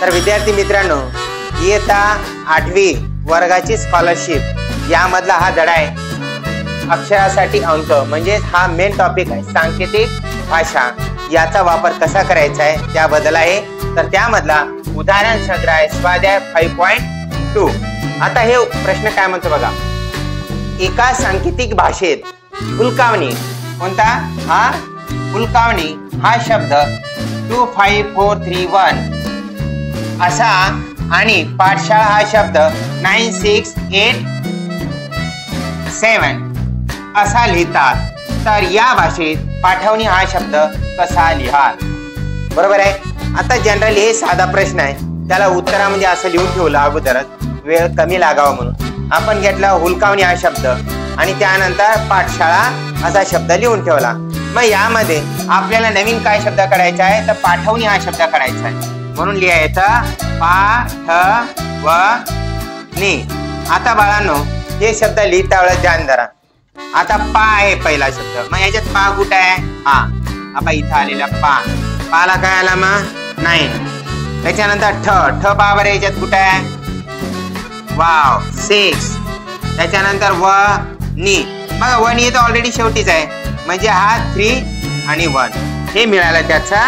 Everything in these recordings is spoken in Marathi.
तर विद्यार्थी मित्रांनो, इयत्ता 8वी वर्गाची स्कॉलरशिप यामधला हा धडा आहे. अक्षरासाठी अंक म्हणजे हा मेन टॉपिक आहे. सांकेतिक भाषा याचा वापर कसा करायचा आहे त्याबद्दल आहे. तर त्यामधला उदाहरण संग्रह स्वाध्याय 5.2. आता हे प्रश्न काय म्हणतो बघा. एका सांकेतिक भाषेत हुलकावणी, कोणता हा हुलकावणी हा शब्द 25431 असा आणि पाठशाळा हा शब्द 9687 असा लिहितात. तर या भाषेत पाठवणी हा शब्द कसा लिहाल? बरोबर आहे. आता जनरली हे साधा प्रश्न आहे, त्याला उत्तरामध्ये असं लिहून ठेवलं अगोदरच वेळ कमी लागावा म्हणून. आपण घेतला हुलकावणी हा शब्द आणि त्यानंतर पाठशाळा असा शब्द लिहून ठेवला. मग यामध्ये आपल्याला नवीन काय शब्द काढायचा आहे? तर पाठवणी हा शब्द काढायचा आहे. म्हणून लिहायचा पाठवणी. आता बाळांनो हे शब्द लिहिता वेळेस ध्यान धरा. आता पा आहे पहिला शब्द. मग याच्यात पा कुठे आहे? हा आपण इथं आलेला पा. पाला काय आला मग? 9. त्याच्यानंतर ठ पा बरं याच्यात कुठे आहे? वाव 6. त्याच्यानंतर व नी. बघा व नी तर ऑलरेडी शेवटीच आहे म्हणजे हा 3 आणि 1 हे मिळालं त्याचा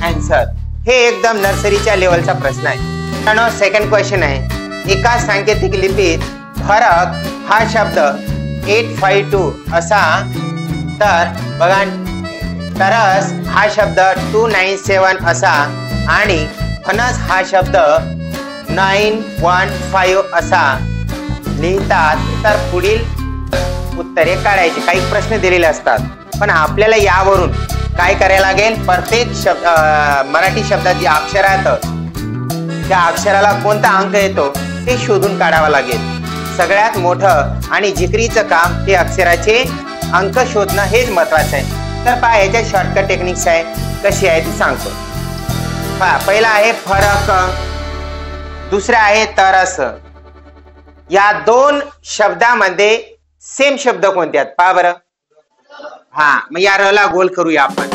आन्सर. हे एकदम नर्सरीच्या लेवलचा प्रश्न आहे. सेकंड क्वेश्चन आहे. एका सांकेतिक लिपीत फरक हा शब्द 852 असा, तर बघा तरस हा शब्द 297 असा आणि फणस हा शब्द 915 असा लिहितात. तर पुढील उत्तरे काढायची. काही प्रश्न दिलेले असतात पण आपल्याला यावरून काय करायला लागेल? प्रत्येक शब्द मराठी शब्दात जे अक्षर आहेत त्या अक्षराला कोणता अंक येतो ते शोधून काढावा लागेल. सगळ्यात मोठं आणि जिकरीचं काम हे अक्षराचे अंक शोधणं हेच महत्वाचं आहे. तर पहा याच्या शॉर्टकट टेक्निक्स आहे, कशी आहे ती सांगतो. पहा पहिला आहे फरक, दुसरा आहे तरस. या दोन शब्दामध्ये सेम शब्द कोणते आहेत पहा बरं. हा मग या र ला गोल करूया आपण.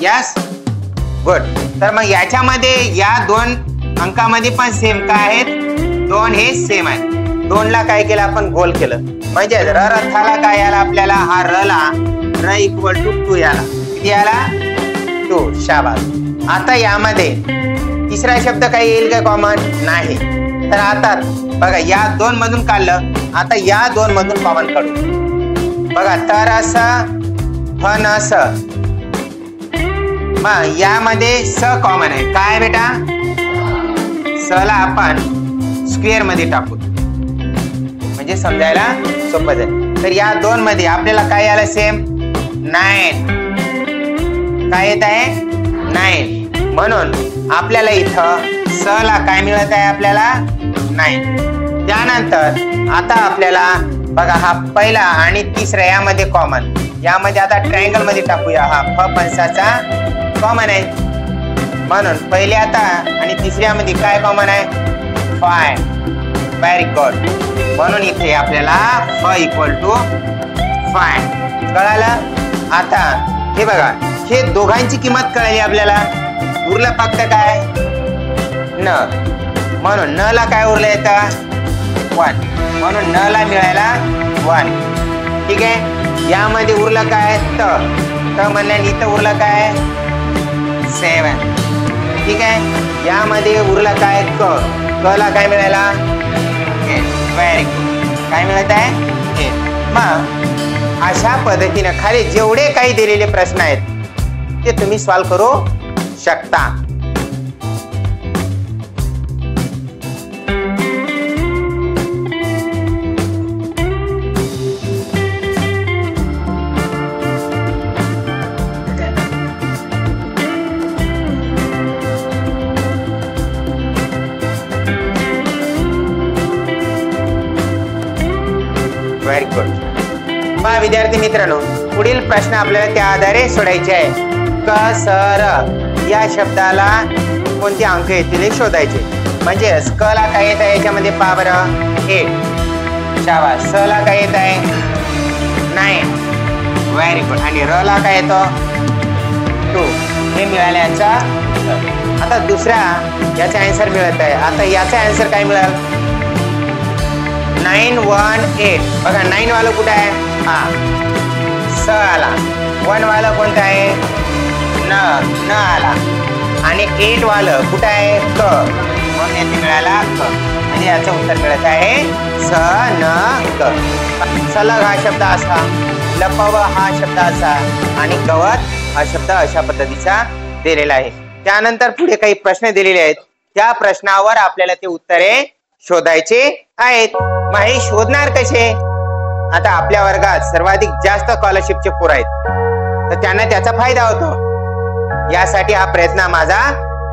Yes good. तर मग याच्यामध्ये या दोन अंकामध्ये पण सेम काय आहेत? 2 हे सेम आहे. 2 ला काय केलं आपण? गोल केलं म्हणजे र रथाला काय आला आपल्याला? हा र ला र इक्वल टू 2 याला. किती आला? 2. शाबास. आता यामध्ये तिसरा शब्द काही येईल का कॉमन? नाही. तर आता बघा या 2 मधून काढलं. आता या 2 मधून कॉमन काढू. बघा तर असं फणस. मग यामध्ये स कॉमन आहे. काय बेटा? स ला आपण स्क्वेअर मध्ये टाकू म्हणजे समजायला सोपं जाईल. तर या 2 मध्ये आपल्याला काय आलं? सेम 9. काय येत आहे? 9. म्हणून आपल्याला इथं स ला काय मिळत आहे? आपल्याला 9. त्यानंतर आता आपल्याला बघा हा पहिला आणि तिसरा यामध्ये कॉमन. यामध्ये आता ट्रायंगल मध्ये टाकूया. हा फ पंसाचा कॉमन आहे म्हणून पहिले आता आणि तिसऱ्यामध्ये काय कॉमन आहे? 5. Very good. म्हणून इथे आपल्याला फ इक्वल टू 5 कळालं. आता हे बघा हे दोघांची किंमत कळली आपल्याला. उरलं फक्त काय? न. म्हणून न ला काय उरलं येतं? 1. म्हणून न ला मिळायला 1. ठीक आहे. यामध्ये उरलं काय? त म्हणल्याने इथं उरलं काय? 7. ठीक आहे. यामध्ये उरलं काय? क ला काय मिळाला? 8. Very good. काय मिळत आहे? 8. मग अशा पद्धतीने खाली जेवढे काही दिलेले प्रश्न आहेत ते तुम्ही सॉल्व्ह करू शकता. Very good. पहा विद्यार्थी मित्रांनो पुढील प्रश्न आपल्याला त्या आधारे सोडायचे आहे. क स र या शब्दाला कोणते अंक येतील हे शोधायचे. म्हणजे क ला काय येत आहे याच्यामध्ये? पहा बरं 8. शाबास. स ला काय येत आहे? 9. Very good. आणि र ला काय येतो? 2. हे मिळाल्याचा आता दुसरा याचा आन्सर मिळत आहे. आता याचा आन्सर काय मिळाल? 918. बघा 9 वाला कुठं आहे? हा स आला. 1 वाला कोणता आहे? न आला. आणि 8 वाला कुठं आहे? क. म्हणून येथे मिळाला क. म्हणजे याचं उत्तर मिळत आहे स न क. सलग हा शब्द असा, लपव हा शब्द असा आणि गवत हा शब्द अशा पद्धतीचा दिलेला आहे. त्यानंतर पुढे काही प्रश्न दिलेले आहेत. त्या प्रश्नावर आपल्याला ते उत्तरे शोधायचे आहेत. मग हे शोधणार कसे? आता आपल्या वर्गात सर्वाधिक जास्त स्कॉलरशिपचे पोर आहेत, तर त्यांना त्याचा फायदा होतो. यासाठी हा प्रयत्न माझा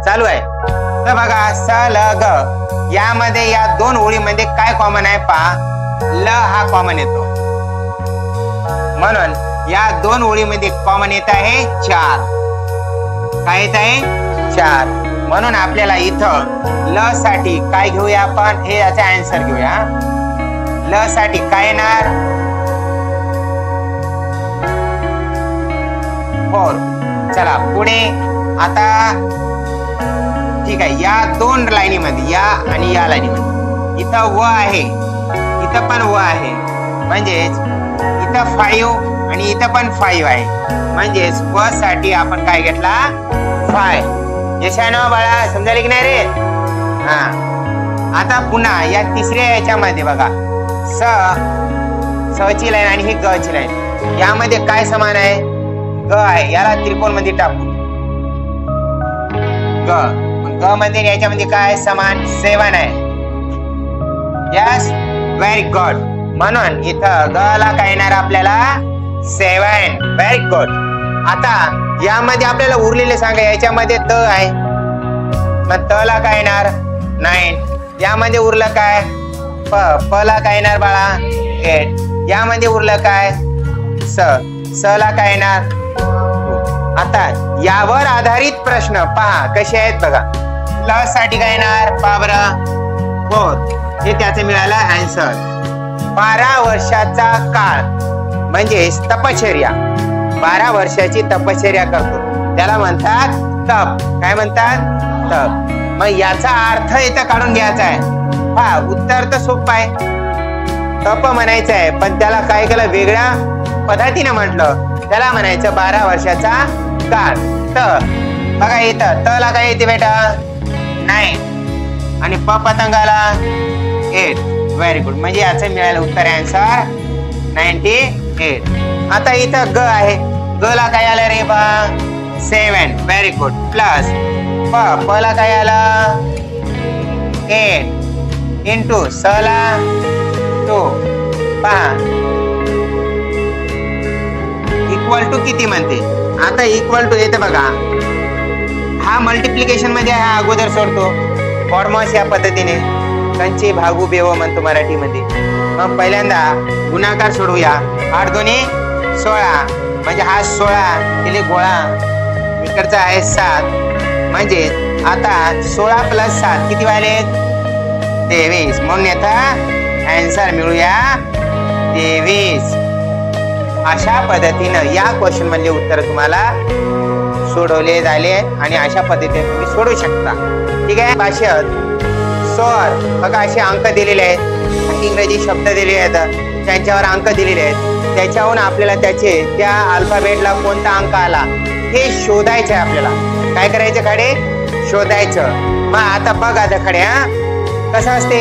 चालू आहे. तर बघा सलग यामध्ये या 2 ओळीमध्ये काय कॉमन आहे पहा. ल हा कॉमन येतो, म्हणून या 2 ओळीमध्ये कॉमन येत आहे 4. काय येत आहे? 4. म्हणून आपल्याला इथं ल साठी काय घेऊया आपण? हे याचा आन्सर घेऊया. ल साठी काय येणार? 4. चला पुढे. आता ठीक आहे, या 2 लाईनीमध्ये, या आणि या लाईनीमध्ये इथं व आहे, इथं पण व आहे, म्हणजेच इथं 5 आणि इथं पण 5 आहे. म्हणजेच व साठी आपण काय घेतला? 5. यशानो बाळा समजायला की नाही रे? हा. आता पुन्हा या तिसऱ्या याच्यामध्ये बघा स ची लाईन आणि ही ग ची लाईन, यामध्ये काय समान आहे? ग आहे. याला त्रिकोण मध्ये टाकू. ग मध्ये याच्यामध्ये काय समान? 7 आहे. Yes, very good. म्हणून इथं ग ला काय येणार आपल्याला? 7. Very good. आता यामध्ये आपल्याला उरलेले सांगा. याच्यामध्ये त आहे, मग त ला काय येणार? 9. यामध्ये उरलं काय? प ला काय येणार बाळा? 8. यामध्ये उरलं काय? स ला काय येणार? 2. आता यावर आधारित प्रश्न पहा कसे आहेत बघा. ल साठी काय येणार? पहा बरं 4. हे त्याचं मिळालं आन्सर. 12 वर्षाचा काळ म्हणजे तपश्चर्या. 12 वर्षाची तपश्चर्या करतो त्याला म्हणतात तप. काय म्हणतात? तप. मग याचा अर्थ इथं काढून घ्यायचा आहे. पहा उत्तर तर सोपं आहे. तप म्हणायचं आहे, पण त्याला काय केलं? वेगळ्या पद्धतीने म्हटलं. त्याला म्हणायचं 12 वर्षाचा काळ. त बघा इथं त ला काय येते बेटा? 9 आणि प पतंगाला 8. Very good. म्हणजे याचं मिळालं उत्तर आन्सर 98. आता इथं ग आहे. ग ला काय आलं रे बा? 7. Very good. प्लस प ला काय आलं? 8 इंटू स ला 2. पहा इक्वल टू किती म्हणते? आता इक्वल टू येते बघा. हा मल्टिप्लिकेशन मध्ये हा अगोदर सोडतो फॉर्मस या पद्धतीने. कंचे भागू बेव म्हणतो मराठीमध्ये. मग पहिल्यांदा गुणाकार सोडवूया. 8 दोन्ही 16, म्हणजे हा 16 केले गोळा, इकडचा आहे 7. म्हणजे आता 16 + 7 किती वाले? 23. म्हणून येता आन्सर मिळूया 23. अशा पद्धतीनं या क्वेश्चन मधले उत्तर तुम्हाला सोडवले झाले आणि अशा पद्धतीने तुम्ही सोडवू शकता. ठीक आहे. भाषेत स्वर बघा असे अंक दिलेले आहेत. इंग्रजी शब्द दिलेले आहेत, त्यांच्यावर अंक दिलेले आहेत. त्याच्याहून आपल्याला त्या अल्फाबेटला कोणता अंक आला हे शोधायचं आहे. आपल्याला काय करायचं? खडे शोधायचं. मग आता बघ आता खडे कसं असते.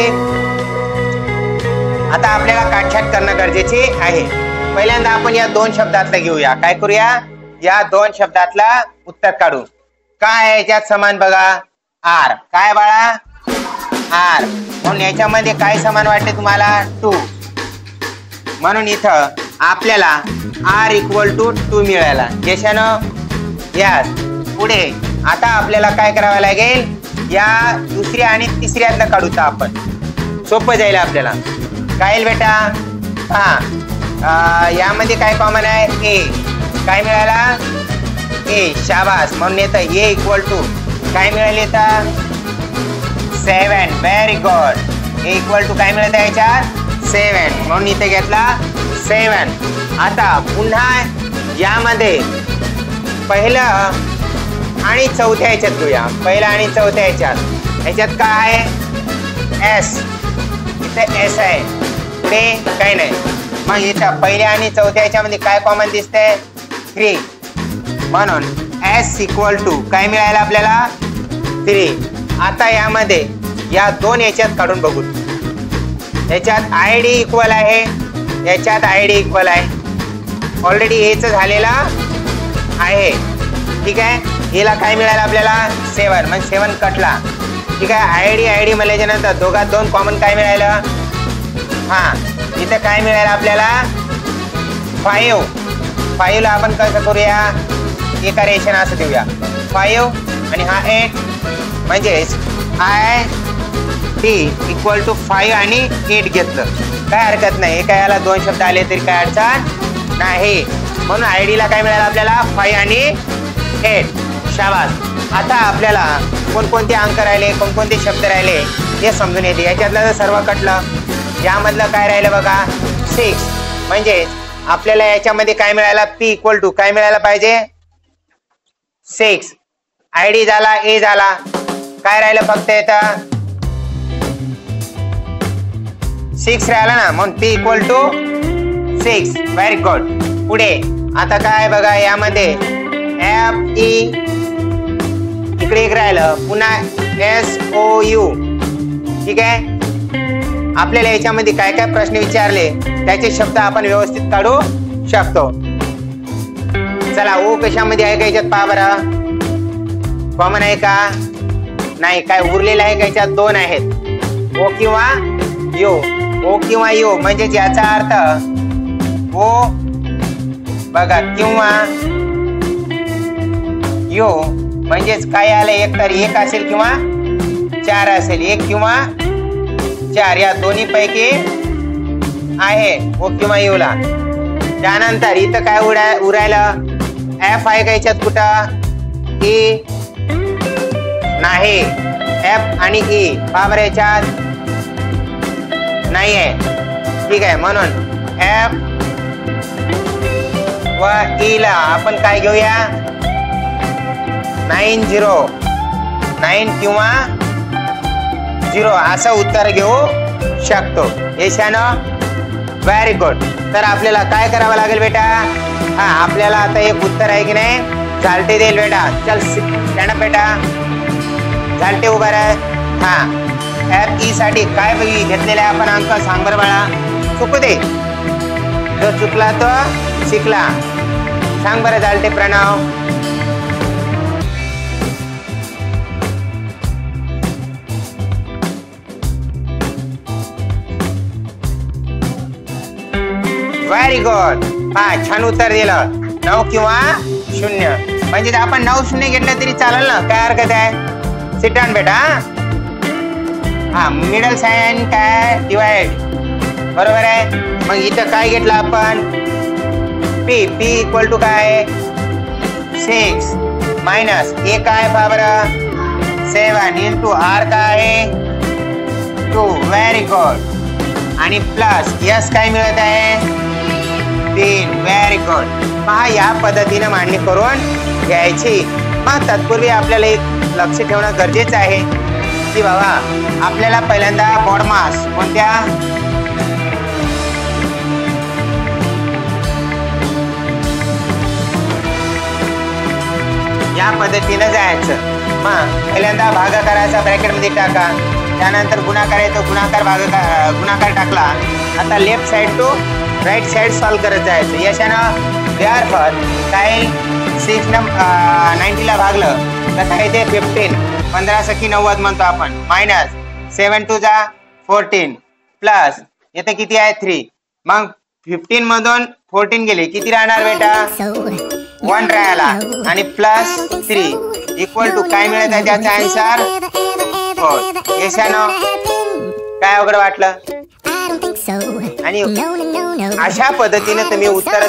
आता आपल्याला काटछाट करणं गरजेचे आहे. पहिल्यांदा आपण या 2 शब्दातला घेऊया. काय करूया? या 2 शब्दातला उत्तर काढू. काय आहे याच्यात समान बघा? आर. काय बाळा? आर. म्हणून याच्यामध्ये काय समान वाटते तुम्हाला? 2. म्हणून इथं आपल्याला आर इक्वल टू 2 मिळाला. यशानं यस. पुढे आता आपल्याला काय करावं लागेल? या दुसऱ्या आणि तिसऱ्यातलं काढूचा आपण. सोपं जाईल आपल्याला. काय येईल बेटा? हा यामध्ये काय कॉमन आहे? ए. काय मिळाला? ए. शाबास. म्हणून येतं ए इक्वल टू काय मिळाले? येतं 7. Very good. A equal to काय मिळतं याच्यात? 7. म्हणून इथे घेतला 7. आता पुन्हा यामध्ये पहिलं आणि चौथ्या ह्याच्यात घेऊया. पहिल्या आणि चौथ्या ह्याच्यात काय आहे एस, इथे एस आहे, पुढे काही नाही. मग इथं पहिल्या आणि चौथ्या ह्याच्यामध्ये काय कॉमन दिसतंय 3. म्हणून एस इक्वल टू काय मिळालं आपल्याला 3. आता यामध्ये या दोन याच्यात काढून बघू. याच्यात आयडी इक्वल आहे, याच्यात आयडी इक्वल आहे. ऑलरेडी एच झालेला आहे. ठीक आहे. हिला काय मिळालं आपल्याला 7. मग 7 कटला. ठीक आहे. आयडी मिळाल्याच्या नंतर दोघात 2 कॉमन काय मिळालं. हा इथं काय मिळालं आपल्याला 5 ला आपण कसं करूया एका रेशन असं देऊया 5 आणि हा 8 म्हणजेच आय डी इक्वल टू 5 आणि 8 घेतलं. काय हरकत नाही. एका याला 2 शब्द आले तरी काय अडचण नाही. म्हणून आयडीला काय मिळालं आपल्याला 5 आणि 8. शाबास. आता आपल्याला कोणकोणते अंक राहिले, कोणकोणते शब्द राहिले हे समजून येते. याच्यातलं जर सर्व कटलं, यामधलं काय राहिलं बघा 6. म्हणजे आपल्याला याच्यामध्ये काय मिळाला पी इक्वल टू काय मिळायला पाहिजे 6. आयडी झाला, ए झाला, काय राहिलं फक्त येतं 6 राहिला ना. म्हणून P equal to 6. Very good. पुढे आता काय बघा यामध्ये एफ ई इकडे एक राहिलं, पुन्हा एस ओ यू. ठीक आहे. आपल्याला याच्यामध्ये काय काय प्रश्न विचारले त्याचे शब्द आपण व्यवस्थित काढू शकतो. चला ओ कशामध्ये आहे का याच्यात पहा बरं. कॉमन आहे का नाही. काय उरलेलं आहे का याच्यात 2 आहेत ओ किंवा यो. ओ किंवा यो म्हणजे याचा अर्थ ओ बघा किंवा यो म्हणजेच काय आलं एक तर 1 असेल किंवा 4 असेल. 1 किंवा 4 या दोन्ही पैकी आहे ओ किंवा यू ला. त्यानंतर इथं काय उरायलं एफ आहे का याच्यात कुठं ई नाही. एफ आणि ई बाबर याच्यात नाही आहे. ठीक आहे. म्हणून एफ व ई ला आपण काय घेऊया 9 0 9 किंवा 0 असं उत्तर घेऊ शकतो. यशानं व्हेरी गुड. तर आपल्याला काय करावं लागेल बेटा. हा आपल्याला आता एक उत्तर आहे की नाही झालटे देईल बेटा. चल स्टँड अप बेटा. झालटे उभा राह. हा एफ ई साठी काय घेतलेले आपण अंक सांग बरं बाळा. चुकू दे, जो चुकला तो शिकला. सांग बरं झालटे प्रणव. Very good. हा छान उत्तर दिलं. 9 किंवा 0 म्हणजे आपण 9 0 घेतलं तरी चालेल ना. काय हरकत आहे. सिट डाऊन बेटा. हा मिडल साइन काय डिवाइड बरोबर आहे. मग इथं काय घेतलं आपण पी. पी इक्वल टू काय 6 मायनस ए काय बरं 7 इंटू आर काय आहे 2. Very good. आणि प्लस यस काय मिळत आहे 3. Very good. पहा या पद्धतीने मांडणी करून घ्यायची. मग तत्पूर्वी आपल्याला एक लक्ष ठेवणं गरजेचं आहे की बाबा आपल्याला पहिल्यांदा बॉडमास कोणत्या या पद्धतीने जायचं. मग पहिल्यांदा भागाकाराचा ब्रॅकेटमध्ये टाका. त्यानंतर गुणाकार येतो, गुणाकार टाकला. आता left side to right side solve करत जायचं. यशानं देअरफॉर काय 6 90 ला भागलं तर काय ते 15 15 सखी 90 म्हणतो आपण. मायनस 7 2 जा 14 प्लस येथे किती आहे 3. मग 15 मधून 14 गेले किती राहणार बेटा 1 राहिला. आणि प्लस 3 इक्वल टू काय मिळत आहे त्याचा आन्सर 4. यशानं काय अवघड वाटलं. आणि अशा पद्धतीने तुम्ही उत्तर